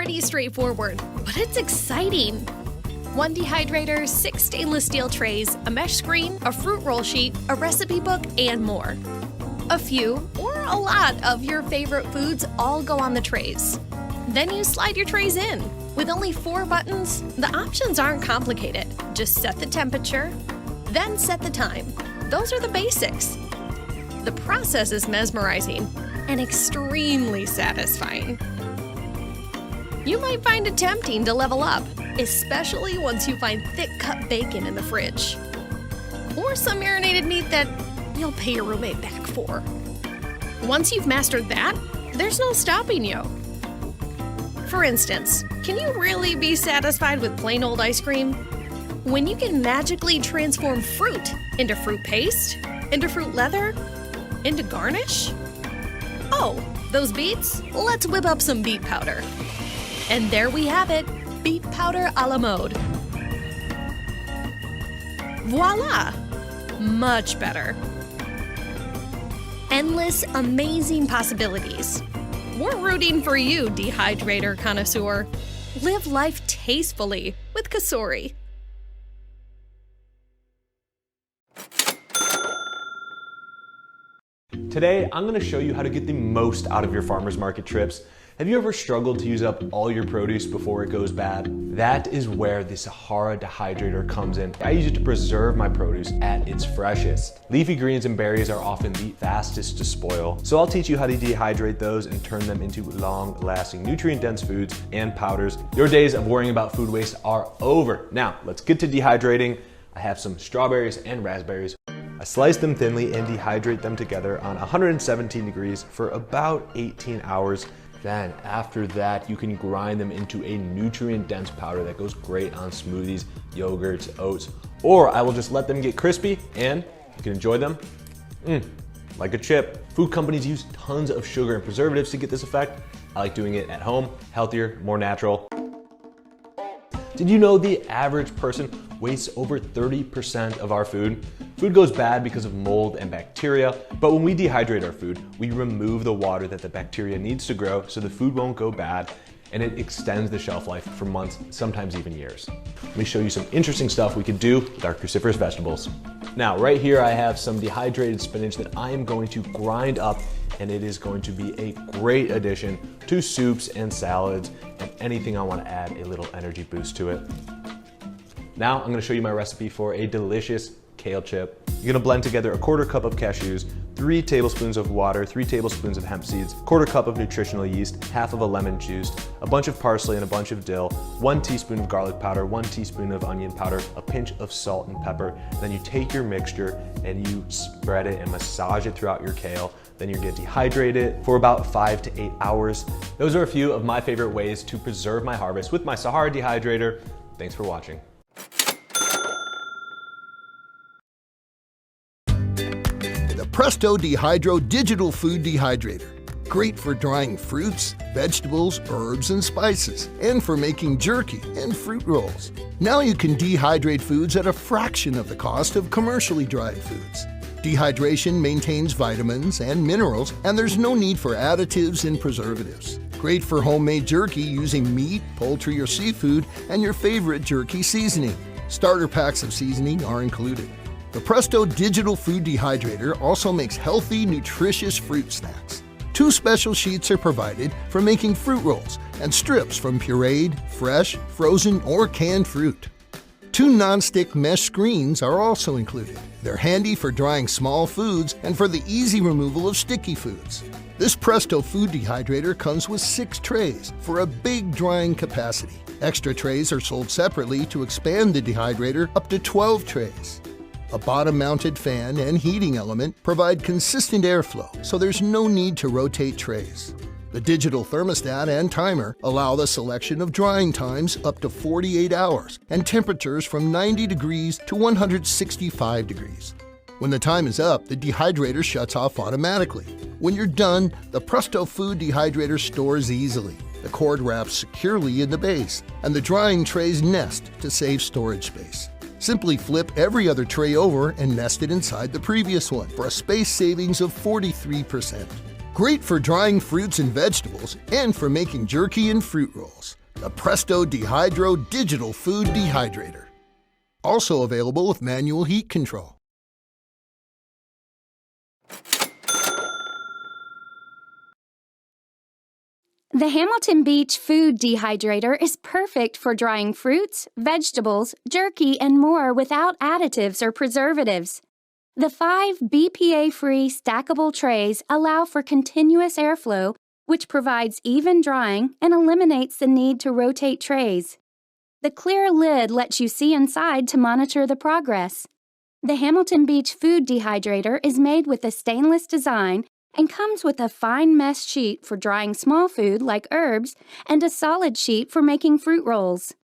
pretty straightforward, but it's exciting. 1 dehydrator, 6 stainless steel trays, a mesh screen, a fruit roll sheet, a recipe book, and more. A few, or a lot, of your favorite foods all go on the trays. Then you slide your trays in. With only 4 buttons, the options aren't complicated. Just set the temperature, then set the time. Those are the basics. The process is mesmerizing and extremely satisfying. You might find it tempting to level up, especially once you find thick-cut bacon in the fridge. Or some marinated meat that you'll pay your roommate back for. Once you've mastered that, there's no stopping you. For instance, can you really be satisfied with plain old ice cream? When you can magically transform fruit into fruit paste, into fruit leather, into garnish? Oh, those beets? Let's whip up some beet powder. And there we have it, beet powder a la mode. Voila! Much better. Endless, amazing possibilities. We're rooting for you, Dehydrator connoisseur. Live life tastefully with COSORI. Today, I'm going to show you how to get the most out of your farmer's market trips. Have you ever struggled to use up all your produce before it goes bad? That is where the SAHARA Dehydrator comes in. I use it to preserve my produce at its freshest. Leafy greens and berries are often the fastest to spoil, so I'll teach you how to dehydrate those and turn them into long-lasting, nutrient-dense foods and powders. Your days of worrying about food waste are over. Now, let's get to dehydrating. I have some strawberries and raspberries. I slice them thinly and dehydrate them together on 117 degrees for about 18 hours. Then after that, you can grind them into a nutrient-dense powder that goes great on smoothies, yogurts, oats, or I will just let them get crispy and you can enjoy them like a chip. Food companies use tons of sugar and preservatives to get this effect. I like doing it at home, healthier, more natural. Did you know the average person wastes over 30% of our food? Food goes bad because of mold and bacteria, but when we dehydrate our food, we remove the water that the bacteria needs to grow so the food won't go bad, and it extends the shelf life for months, sometimes even years. Let me show you some interesting stuff we could do with our cruciferous vegetables. Now, right here I have some dehydrated spinach that I am going to grind up, and it is going to be a great addition to soups and salads and anything I want to add a little energy boost to it. Now I'm going to show you my recipe for a delicious kale chip. You're going to blend together a 1/4 cup of cashews, 3 tablespoons of water, 3 tablespoons of hemp seeds, 1/4 cup of nutritional yeast, half of a lemon juiced, a bunch of parsley and a bunch of dill, 1 teaspoon of garlic powder, 1 teaspoon of onion powder, a pinch of salt and pepper. Then you take your mixture and you spread it and massage it throughout your kale. Then you're going to dehydrate it for about 5 to 8 hours. Those are a few of my favorite ways to preserve my harvest with my SAHARA Dehydrator. Thanks for watching. Presto Dehydro Digital Food Dehydrator. Great for drying fruits, vegetables, herbs, and spices, and for making jerky and fruit rolls. Now you can dehydrate foods at a fraction of the cost of commercially dried foods. Dehydration maintains vitamins and minerals, and there's no need for additives and preservatives. Great for homemade jerky using meat, poultry, or seafood, and your favorite jerky seasoning. Starter packs of seasoning are included. The Presto Digital Food Dehydrator also makes healthy, nutritious fruit snacks. 2 special sheets are provided for making fruit rolls and strips from pureed, fresh, frozen, or canned fruit. 2 non-stick mesh screens are also included. They're handy for drying small foods and for the easy removal of sticky foods. This Presto Food Dehydrator comes with 6 trays for a big drying capacity. Extra trays are sold separately to expand the dehydrator up to 12 trays. A bottom-mounted fan and heating element provide consistent airflow, so there's no need to rotate trays. The digital thermostat and timer allow the selection of drying times up to 48 hours and temperatures from 90 degrees to 165 degrees. When the time is up, the dehydrator shuts off automatically. When you're done, the Presto Food Dehydrator stores easily. The cord wraps securely in the base, and the drying trays nest to save storage space. Simply flip every other tray over and nest it inside the previous one for a space savings of 43%. Great for drying fruits and vegetables and for making jerky and fruit rolls. The Presto Dehydro Digital Food Dehydrator. Also available with manual heat control. The Hamilton Beach Food Dehydrator is perfect for drying fruits, vegetables, jerky, and more without additives or preservatives. The 5 BPA-free stackable trays allow for continuous airflow, which provides even drying and eliminates the need to rotate trays. The clear lid lets you see inside to monitor the progress. The Hamilton Beach Food Dehydrator is made with a stainless design and comes with a fine mesh sheet for drying small food like herbs and a solid sheet for making fruit rolls.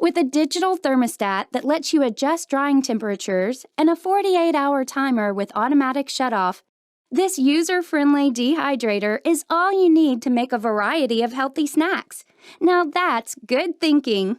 With a digital thermostat that lets you adjust drying temperatures and a 48-hour timer with automatic shutoff, this user-friendly dehydrator is all you need to make a variety of healthy snacks. Now that's good thinking.